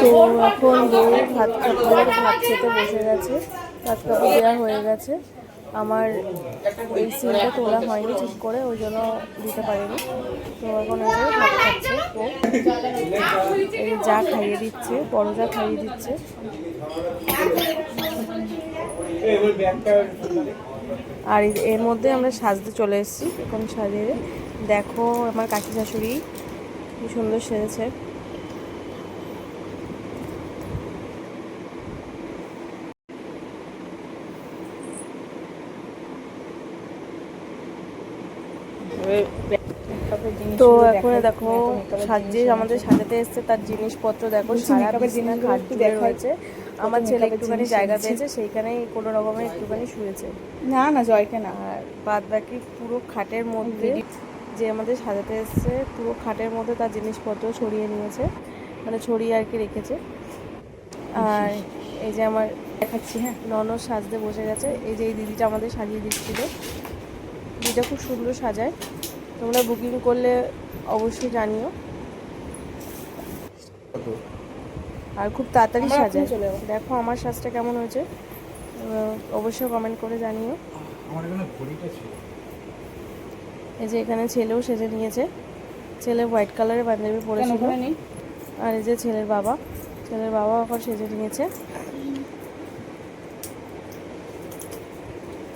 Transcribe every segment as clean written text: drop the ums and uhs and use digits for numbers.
তো এখন বউ ভাত খেতে বসে গেছে। ভাত খাওয়া দেওয়া হয়ে গেছে। আমার এই সিলটা তোলা হয়নি ঠিক করে, ওই জন্য দিতে পারিনি। তো এখন এই যে ভাত খাচ্ছে ও, এই যা খাইয়ে দিচ্ছে, বড় যা খাইয়ে দিচ্ছে। আর এর মধ্যে আমরা সাজতে চলে এসেছি। এখন সাজিয়ে দেখো আমার কাকি শাশুড়ি কি সুন্দর সেজেছে। তো এখন দেখো সাজিয়ে আমাদের সাজাতে এসছে, তার জিনিসপত্র দেখো সারা বিছানা খাট জুড়ে রয়েছে। আমার ছেলে একটুখানি জায়গা পেয়েছে, সেইখানেই কোনো রকমের একটুখানি শুয়েছে। না জয়কে না। আর বাদ বাকি পুরো খাটের মধ্যে যে আমাদের সাজাতে এসছে, পুরো খাটের মধ্যে তার জিনিসপত্র ছড়িয়ে নিয়েছে, মানে ছড়িয়ে আর কি রেখেছে। আর এই যে আমার দেখাচ্ছি, হ্যাঁ ননদ সাজতে বসে গেছে। এই যে এই দিদিটা আমাদের সাজিয়ে দিচ্ছিল, দিদিটা খুব সুন্দর সাজায়। তোমরা বুকিং করলে অবশ্যই জানিও। আর খুব তাড়াতাড়ি সাজায়। দেখো আমার সাজটা কেমন হয়েছে অবশ্যই কমেন্ট করে জানিও। এই যে এখানে ছেলেও সেজে নিয়েছে, ছেলে হোয়াইট কালারের পাঞ্জাবি পরেছিল। আর এই যে ছেলের বাবা এখন সেজে নিয়েছে।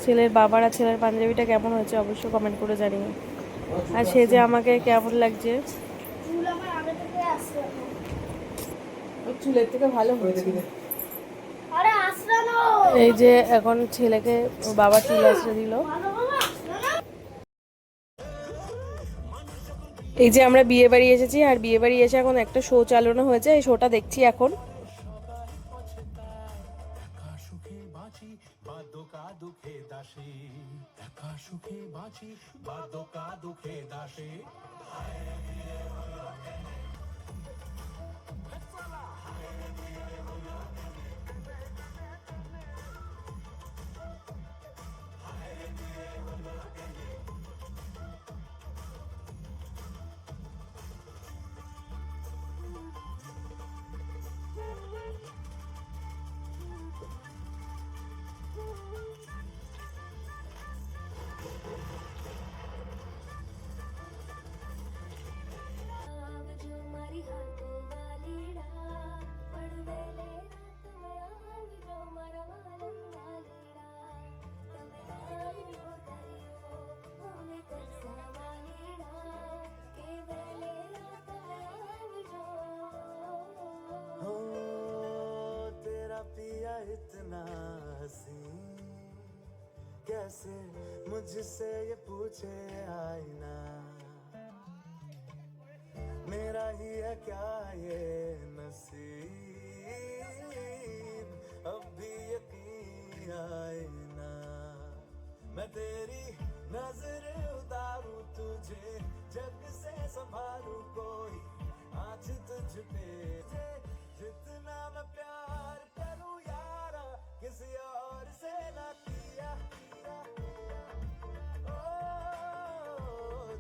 ছেলের বাবার আর ছেলের পাঞ্জাবিটা কেমন হয়েছে অবশ্যই কমেন্ট করে জানিও। আর সেজে আমাকে কেমন লাগছে, চুলের থেকে ভালো হয়েছে। এই যে এখন ছেলেকে বাবা চুল আসতে দিল। এই যে আমরা বিয়ে বাড়ি এসেছি, আর বিয়ে বাড়ি এসে এখন একটা শো চালানো হয়েছে, এই শোটা দেখছি এখন। इतना हसीन कैसे मुझसे ये पूछे आईना, मेरा ही है क्या ये नसीब, अब भी यकीन आए ना। मैं तेरी नजर उतारूं तुझे, जग से संभालूं कोई आज तुझ पे, जितना मैं प्यार करूं यारा किसी और से ना किया। ओ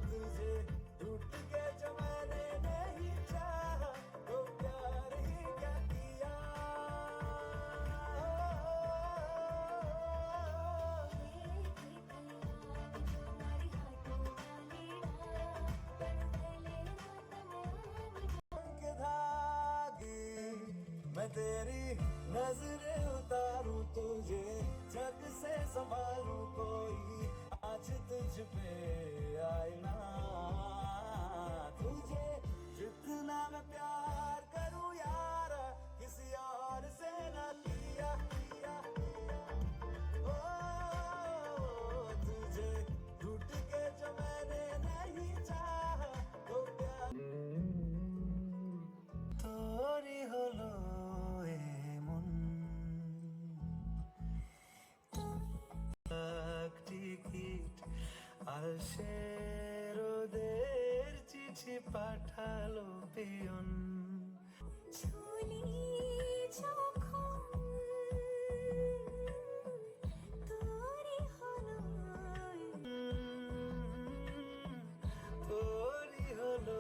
तुझे टूट के जो मैंने नहीं चाहा, तो प्यार ही क्या किया। मैं तेरी नजर उतारूं तुझे, जग से संभालूं कोई आज तुझ पे आए ना। तुझे जितना मैं प्यार करूं यारा किसी और से ना किया। ओ तुझे टूट के जो मैंने नहीं चाहा, तो प्यार तोरी हलो আলসেরোদের চিঠি পাঠালো পিয়ন, তোরি হলো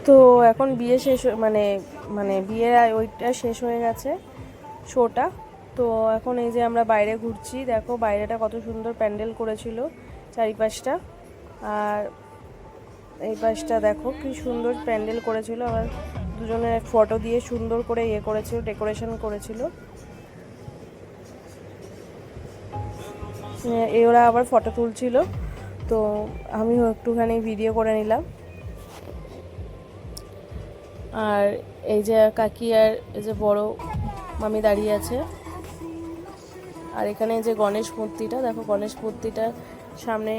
তো এখন বিয়ে শেষ মানে মানে বিয়ের ওইটা শেষ হয়ে গেছে শোটা। তো এখন এই যে আমরা বাইরে ঘুরছি, দেখো বাইরেটা কত সুন্দর প্যান্ডেল করেছিল চারিপাশটা। আর এই পাশটা দেখো কি সুন্দর প্যান্ডেল করেছিল, আবার দুজনের ফটো দিয়ে সুন্দর করে ইয়ে করেছিল, ডেকোরেশন করেছিল। ওরা আবার ফটো তুলছিল, তো আমিও একটুখানি ভিডিও করে নিলাম। আর এই যে কাকি আর এই যে বড় মামি দাঁড়িয়ে আছে। আর এখানে যে গণেশ মূর্তিটা দেখো, গণেশ মূর্তিটার সামনে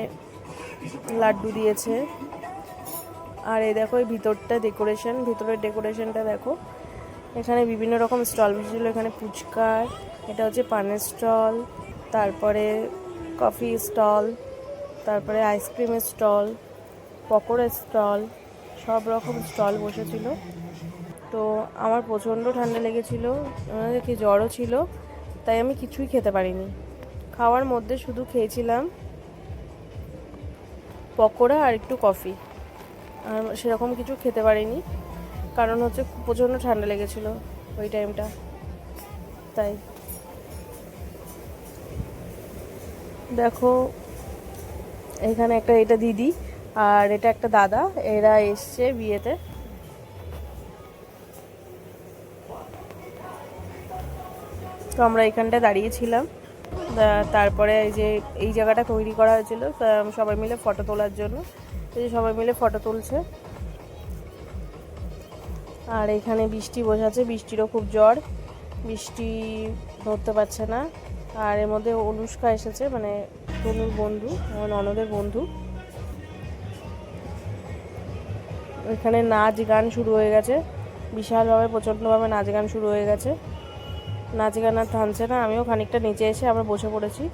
লাড্ডু দিয়েছে। আর এই দেখো এই ভিতরটা ডেকোরেশন, ভিতরের ডেকোরেশনটা দেখো। এখানে বিভিন্ন রকম স্টল বসেছিল, এখানে ফুচকার, এটা হচ্ছে পানের স্টল, তারপরে কফি স্টল, তারপরে আইসক্রিমের স্টল, পকোড়ার স্টল, সব রকম স্টল বসেছিল। তো আমার প্রচণ্ড ঠান্ডা লেগেছিল, কি জ্বরও ছিল, তাই আমি কিছুই খেতে পারিনি। খাওয়ার মধ্যে শুধু খেয়েছিলাম পকোড়া আর একটু কফি, আর সেরকম কিছু খেতে পারিনি, কারণ হচ্ছে প্রচণ্ড ঠান্ডা লেগেছিল ওই টাইমটা। তাই দেখো এখানে একটা, এটা দিদি আর এটা একটা দাদা, এরা এসছে বিয়েতে। তো আমরা এখানটায় দাঁড়িয়েছিলাম, তারপরে এই যে এই জায়গাটা তৈরি করা হয়েছিল সবাই মিলে ফটো তোলার জন্য। এই যে সবাই মিলে ফটো তুলছে। আর এখানে বৃষ্টি বসাচ্ছে, বৃষ্টিরও খুব জ্বর, বৃষ্টি ধরতে পারছে না। আর এর মধ্যে অনুষ্কা এসেছে, মানে তনুর বন্ধু, আমার ননদের বন্ধু। এখানে নাচ গান শুরু হয়ে গেছে, বিশালভাবে প্রচণ্ডভাবে নাচ গান শুরু হয়ে গেছে। নাচ গান আর থামছে না। আমিও খানিকটা নিচে এসে আমরা বসে পড়েছি।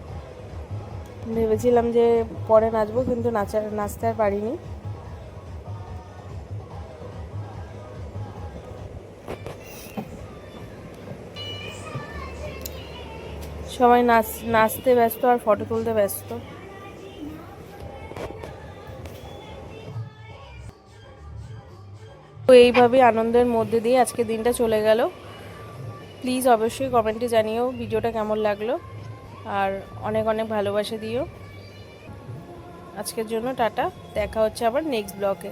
ভেবেছিলাম যে পরে নাচবো, কিন্তু নাচতে আর পারিনি। সবাই নাচতে ব্যস্ত আর ফটো তুলতে ব্যস্ত। তো এইভাবেই আনন্দের মধ্যে দিয়ে আজকে দিনটা চলে গেল। প্লিজ অবশ্যই কমেন্টে জানিও ভিডিওটা কেমন লাগলো, আর অনেক অনেক ভালোবাসা দিও। আজকের জন্য টাটা, দেখা হচ্ছে আবার নেক্সট ব্লগে।